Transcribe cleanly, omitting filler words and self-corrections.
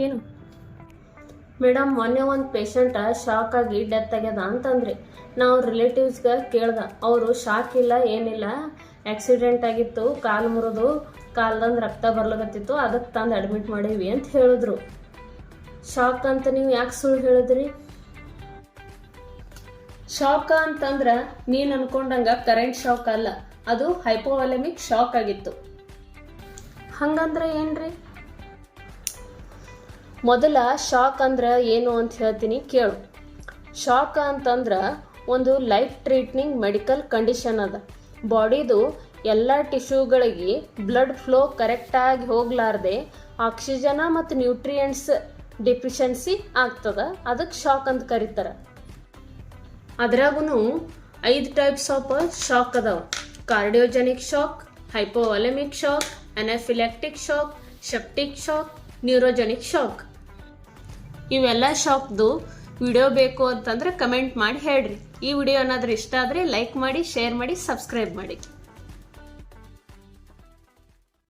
ಏನು ಮೇಡಮ್, ಮೊನ್ನೆ ಒಂದು ಪೇಷಂಟ್ ಶಾಕ್ ಆಗಿ ಡೆತ್ ಆಗ್ಯದ ಅಂತಂದ್ರಿ. ನಾವು ರಿಲೇಟಿವ್ಸ್ಗೆ ಕೇಳ್ದ, ಅವರು ಶಾಕ್ ಇಲ್ಲ ಏನಿಲ್ಲ, ಆಕ್ಸಿಡೆಂಟ್ ಆಗಿತ್ತು, ಕಾಲು ಮುರಿದು ಕಾಲ್ದಂದು ರಕ್ತ ಬರ್ಲಾಗತ್ತಿತ್ತು, ಅದಕ್ಕೆ ತಂದು ಅಡ್ಮಿಟ್ ಮಾಡೀವಿ ಅಂತ ಹೇಳಿದ್ರು. ಶಾಕ್ ಅಂತ ನೀವು ಯಾಕೆ ಸುಳ್ಳು ಹೇಳಿದ್ರಿ? ಶಾಕ್ ಅಂತಂದ್ರೆ ನೀನು ಅನ್ಕೊಂಡಂಗ ಕರೆಂಟ್ ಶಾಕ್ ಅಲ್ಲ, ಅದು ಹೈಪೋವಾಲೆಮಿಕ್ ಶಾಕ್ ಆಗಿತ್ತು. ಹಂಗಂದ್ರೆ ಏನ್ರಿ? ಮೊದಲ ಶಾಕ್ ಅಂದ್ರೆ ಏನು ಅಂತ ಹೇಳ್ತೀನಿ ಕೇಳು. ಶಾಕ್ ಅಂತಂದ್ರೆ ಒಂದು ಲೈಫ್ ಥ್ರೆಟ್ನಿಂಗ್ ಮೆಡಿಕಲ್ ಕಂಡೀಷನ್ ಅದ. ಬಾಡಿದು ಎಲ್ಲ ಟಿಶ್ಯೂಗಳಿಗೆ ಬ್ಲಡ್ ಫ್ಲೋ ಕರೆಕ್ಟಾಗಿ ಹೋಗ್ಲಾರ್ದೆ ಆಕ್ಸಿಜನ್ ಮತ್ತು ನ್ಯೂಟ್ರಿಯೆಂಟ್ಸ್ ಡೆಫಿಷಿಯನ್ಸಿ ಆಗ್ತದ. ಅದಕ್ಕೆ ಶಾಕ್ ಅಂತ ಕರೀತಾರೆ. ಅದ್ರಾಗೂ 5 ಟೈಪ್ಸ್ ಆಫ್ ಶಾಕ್ ಅದಾವ: cardiogenic shock, hypovolemic shock, anaphylactic shock, septic shock, neurogenic shock. ಇವೆಲ್ಲ ಶಾಕ್ದು ವಿಡಿಯೋ ಬೇಕು ಅಂತಂದ್ರೆ ಕಮೆಂಟ್ ಮಾಡಿ ಹೇಳ್ರಿ. ಈ ವಿಡಿಯೋ ಏನಾದರೂ ಇಷ್ಟ ಆದರೆ ಲೈಕ್ ಮಾಡಿ, ಶೇರ್ ಮಾಡಿ, ಸಬ್ಸ್ಕ್ರೈಬ್ ಮಾಡಿ.